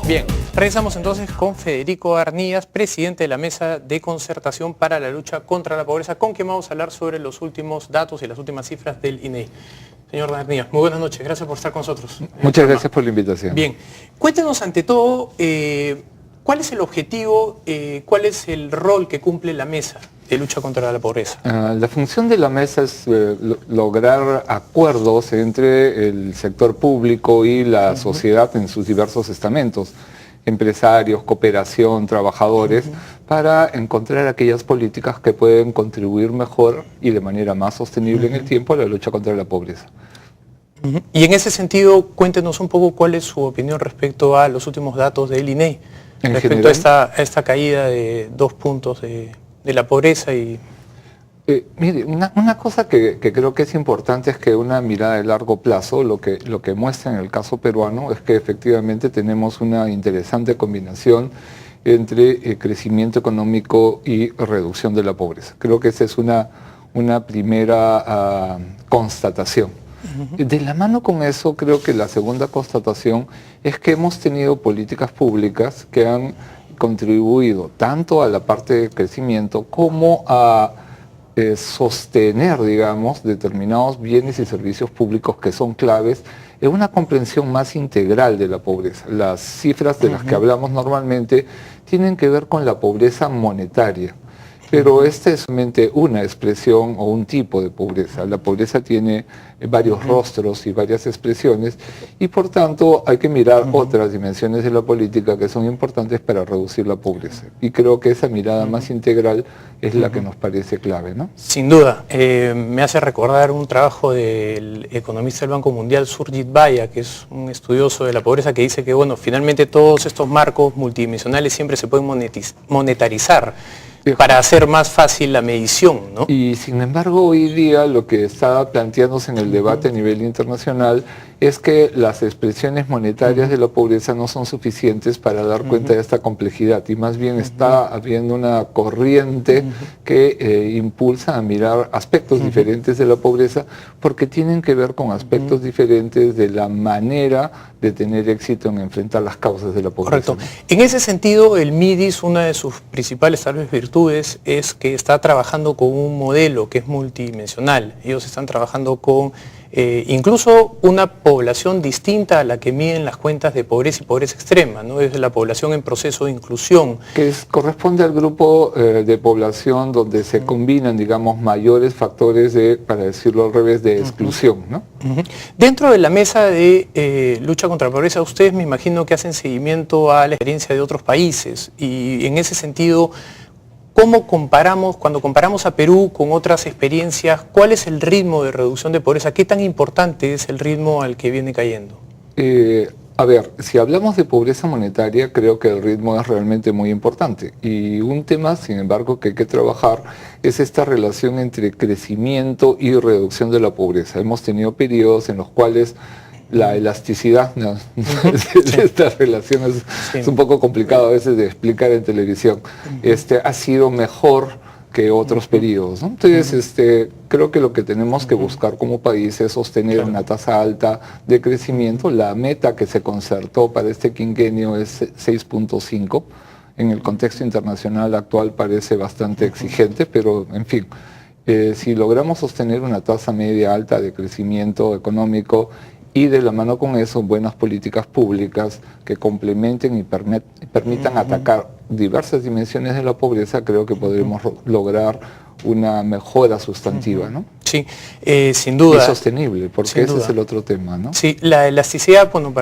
Bien, regresamos entonces con Federico Arnías, presidente de la Mesa de Concertación para la Lucha contra la Pobreza, con quien vamos a hablar sobre los últimos datos y las últimas cifras del INEGI. Señor Arnías, muy buenas noches, gracias por estar con nosotros. Muchas gracias por la invitación. Bien, cuéntenos ante todo, ¿cuál es el objetivo, cuál es el rol que cumple la Mesa de Lucha contra la Pobreza? La función de la mesa es lograr acuerdos entre el sector público y la sociedad en sus diversos estamentos, empresarios, cooperación, trabajadores, para encontrar aquellas políticas que pueden contribuir mejor y de manera más sostenible en el tiempo a la lucha contra la pobreza. Y en ese sentido, cuéntenos un poco cuál es su opinión respecto a los últimos datos del INEGI, respecto a esta caída de 2 puntos de la pobreza. Mire, una cosa que creo que es importante es que una mirada de largo plazo, lo que muestra en el caso peruano es que efectivamente tenemos una interesante combinación entre crecimiento económico y reducción de la pobreza. Creo que esa es una primera constatación. De la mano con eso, creo que la segunda constatación es que hemos tenido políticas públicas que han contribuido tanto a la parte de crecimiento como a sostener, digamos, determinados bienes y servicios públicos que son claves en una comprensión más integral de la pobreza. Las cifras de las que hablamos normalmente tienen que ver con la pobreza monetaria, pero esta es solamente una expresión o un tipo de pobreza. La pobreza tiene varios rostros y varias expresiones y por tanto hay que mirar otras dimensiones de la política que son importantes para reducir la pobreza. Y creo que esa mirada más integral es la que nos parece clave, ¿no? Sin duda. Me hace recordar un trabajo del economista del Banco Mundial, Surjit Baya, que es un estudioso de la pobreza, que dice que, bueno, finalmente todos estos marcos multidimensionales siempre se pueden monetarizar para hacer más fácil la medición, ¿no? Y sin embargo hoy día lo que está planteándose en el debate a nivel internacional es que las expresiones monetarias de la pobreza no son suficientes para dar cuenta de esta complejidad y más bien está habiendo una corriente que impulsa a mirar aspectos diferentes de la pobreza porque tienen que ver con aspectos diferentes de la manera de tener éxito en enfrentar las causas de la pobreza. Correcto. En ese sentido, el MIDIS, una de sus principales tal vez virtudes es que está trabajando con un modelo que es multidimensional. Ellos están trabajando con incluso una población distinta a la que miden las cuentas de pobreza y pobreza extrema, ¿no? Es la población en proceso de inclusión. Que corresponde al grupo de población donde se combinan, digamos, mayores factores de, para decirlo al revés, de exclusión, ¿no? Dentro de la mesa de lucha contra la pobreza, ustedes me imagino que hacen seguimiento a la experiencia de otros países y en ese sentido, ¿cómo comparamos, cuando comparamos a Perú con otras experiencias, cuál es el ritmo de reducción de pobreza? ¿Qué tan importante es el ritmo al que viene cayendo? A ver, si hablamos de pobreza monetaria, creo que el ritmo es realmente muy importante. Y un tema, sin embargo, que hay que trabajar es esta relación entre crecimiento y reducción de la pobreza. Hemos tenido periodos en los cuales la elasticidad de estas relaciones es un poco complicado a veces de explicar en televisión. Ha sido mejor que otros periodos, ¿no? Entonces, creo que lo que tenemos que buscar como país es sostener una tasa alta de crecimiento. La meta que se concertó para este quinquenio es 6.5. En el contexto internacional actual parece bastante exigente, pero en fin, si logramos sostener una tasa media alta de crecimiento económico y de la mano con eso buenas políticas públicas que complementen y permitan atacar diversas dimensiones de la pobreza, creo que podremos lograr una mejora sustantiva, ¿no? Sí, sin duda. Y sostenible, porque ese es el otro tema, ¿no? Sí, la elasticidad, bueno,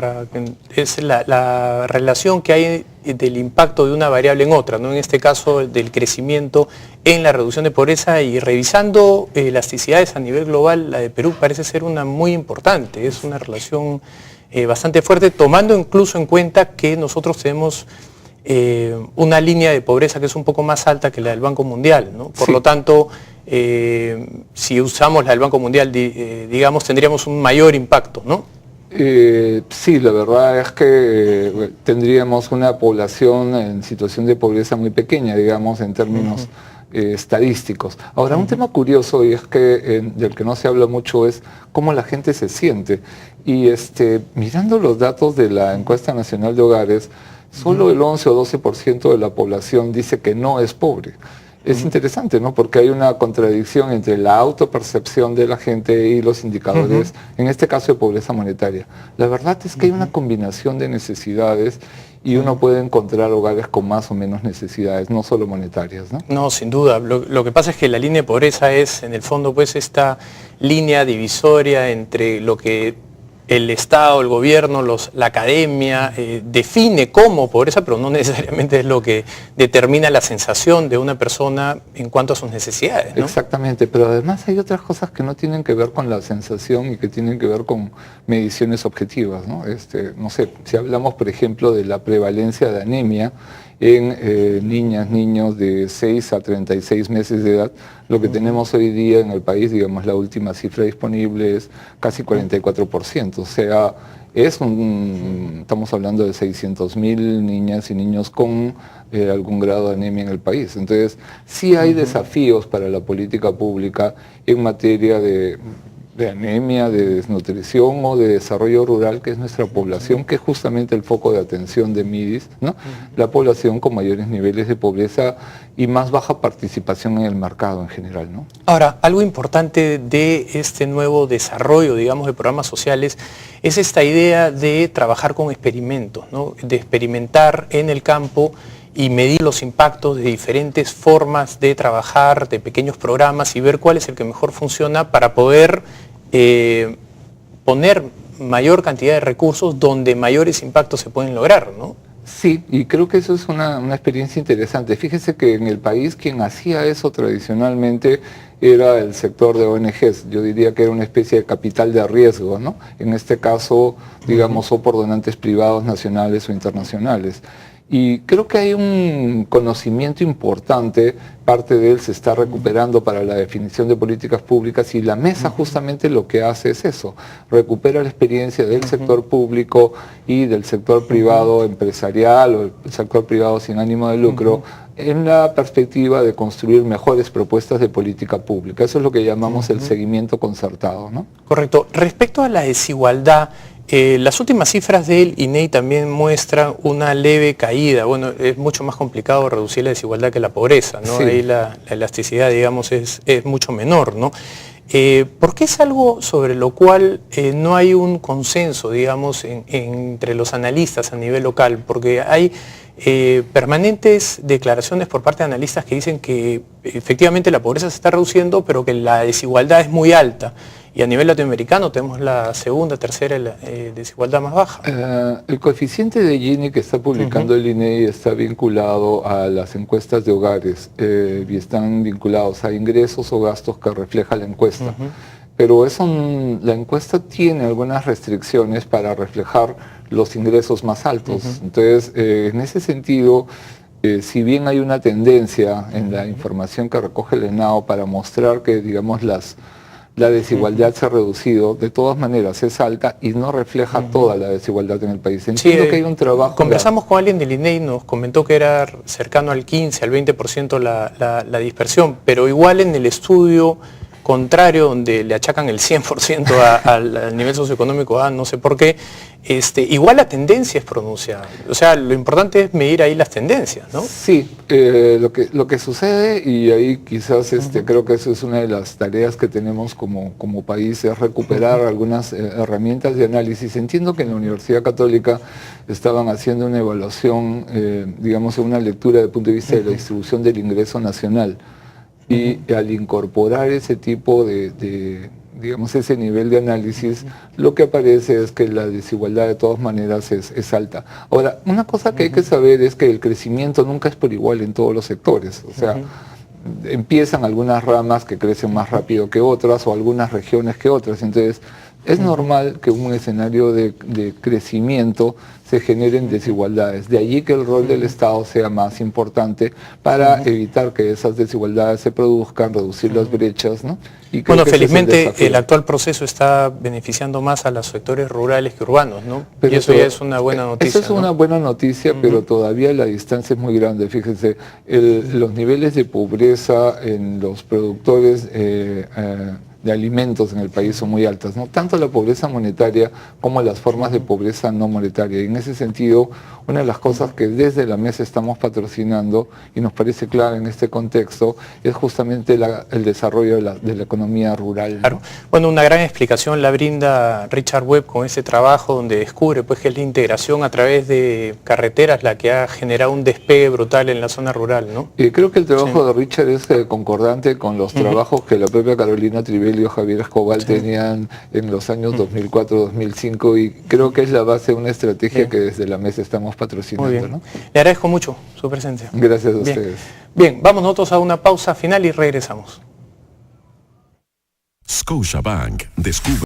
es la relación que hay del impacto de una variable en otra, ¿no? En este caso, del crecimiento en la reducción de pobreza y revisando elasticidades a nivel global, la de Perú parece ser una muy importante, es una relación bastante fuerte, tomando incluso en cuenta que nosotros tenemos una línea de pobreza que es un poco más alta que la del Banco Mundial, ¿no? Por lo tanto, si usamos la del Banco Mundial, digamos, tendríamos un mayor impacto, ¿no? Sí, la verdad es que tendríamos una población en situación de pobreza muy pequeña, digamos, en términos estadísticos. Ahora, un tema curioso y es que del que no se habla mucho es cómo la gente se siente. Y mirando los datos de la Encuesta Nacional de Hogares, solo el 11 o 12% de la población dice que no es pobre. Es interesante, ¿no? Porque hay una contradicción entre la autopercepción de la gente y los indicadores, en este caso de pobreza monetaria. La verdad es que hay una combinación de necesidades y uno puede encontrar hogares con más o menos necesidades, no solo monetarias, ¿no? No, sin duda. Lo que pasa es que la línea de pobreza es, en el fondo, pues esta línea divisoria entre lo que el Estado, el gobierno, la academia define como pobreza, pero no necesariamente es lo que determina la sensación de una persona en cuanto a sus necesidades, ¿no? Exactamente, pero además hay otras cosas que no tienen que ver con la sensación y que tienen que ver con mediciones objetivas, ¿no? No sé, si hablamos, por ejemplo, de la prevalencia de anemia en niñas, niños de 6 a 36 meses de edad, lo que tenemos hoy día en el país, digamos, la última cifra disponible es casi 44%, o sea, estamos hablando de 600.000 niñas y niños con algún grado de anemia en el país. Entonces, sí hay desafíos para la política pública en materia de anemia, de desnutrición o de desarrollo rural, que es nuestra población, que es justamente el foco de atención de MIDIS, ¿no? La población con mayores niveles de pobreza y más baja participación en el mercado en general, ¿no? Ahora, algo importante de este nuevo desarrollo, digamos, de programas sociales, es esta idea de trabajar con experimentos, ¿no? De experimentar en el campo y medir los impactos de diferentes formas de trabajar, de pequeños programas y ver cuál es el que mejor funciona para poder poner mayor cantidad de recursos donde mayores impactos se pueden lograr, ¿no? Sí, y creo que eso es una experiencia interesante. Fíjese que en el país quien hacía eso tradicionalmente era el sector de ONGs. Yo diría que era una especie de capital de riesgo, ¿no? En este caso, digamos, o por donantes privados nacionales o internacionales. Y creo que hay un conocimiento importante, parte de él se está recuperando para la definición de políticas públicas y la mesa justamente lo que hace es eso, recupera la experiencia del sector público y del sector privado empresarial o el sector privado sin ánimo de lucro en la perspectiva de construir mejores propuestas de política pública. Eso es lo que llamamos el seguimiento concertado, ¿no? Correcto. Respecto a la desigualdad, las últimas cifras del INEI también muestran una leve caída. Bueno, es mucho más complicado reducir la desigualdad que la pobreza, ¿no? Sí. Ahí la elasticidad, digamos, es mucho menor, ¿no? Porque es algo sobre lo cual no hay un consenso, digamos, entre los analistas a nivel local, porque hay permanentes declaraciones por parte de analistas que dicen que efectivamente la pobreza se está reduciendo, pero que la desigualdad es muy alta. Y a nivel latinoamericano tenemos la segunda, tercera desigualdad más baja. El coeficiente de Gini que está publicando el INEI está vinculado a las encuestas de hogares y están vinculados a ingresos o gastos que refleja la encuesta. Pero la encuesta tiene algunas restricciones para reflejar los ingresos más altos. Entonces, en ese sentido, si bien hay una tendencia en la información que recoge el ENAO para mostrar que, digamos, la desigualdad se ha reducido, de todas maneras es alta y no refleja toda la desigualdad en el país. Entiendo que hay un trabajo... Conversamos con alguien del INEI, nos comentó que era cercano al 15, al 20% la dispersión, pero igual en el estudio contrario, donde le achacan el 100% al nivel socioeconómico, no sé por qué, igual la tendencia es pronunciada. O sea, lo importante es medir ahí las tendencias, ¿no? Sí, lo que sucede, y ahí quizás creo que eso es una de las tareas que tenemos como país, es recuperar algunas herramientas de análisis. Entiendo que en la Universidad Católica estaban haciendo una evaluación, digamos, una lectura desde el punto de vista de la distribución del ingreso nacional. Y al incorporar ese tipo digamos, ese nivel de análisis, lo que aparece es que la desigualdad de todas maneras es alta. Ahora, una cosa que hay que saber es que el crecimiento nunca es por igual en todos los sectores. O sea, empiezan algunas ramas que crecen más rápido que otras o algunas regiones que otras. Entonces, es normal que en un escenario de crecimiento se generen desigualdades. De allí que el rol del Estado sea más importante para evitar que esas desigualdades se produzcan, reducir las brechas, ¿no? Y bueno, felizmente el actual proceso está beneficiando más a los sectores rurales que urbanos, ¿no? Pero y eso ya es una buena noticia. Eso es una buena noticia, pero todavía la distancia es muy grande. Fíjense, los niveles de pobreza en los productores de de alimentos en el país son muy altas, ¿no? Tanto la pobreza monetaria como las formas de pobreza no monetaria. Y en ese sentido, una de las cosas que desde la mesa estamos patrocinando y nos parece clara en este contexto es justamente el desarrollo de la economía rural, ¿no? Claro. Bueno, una gran explicación la brinda Richard Webb con ese trabajo donde descubre pues, que es la integración a través de carreteras la que ha generado un despegue brutal en la zona rural, ¿no? Creo que el trabajo de Richard es concordante con los trabajos que la propia Carolina Trivelli y Javier Escobar tenían en los años 2004-2005 y creo que es la base de una estrategia que desde la mesa estamos patrocinando, ¿no? Le agradezco mucho su presencia. Gracias a ustedes. Bien, vamos nosotros a una pausa final y regresamos. Scotiabank descubre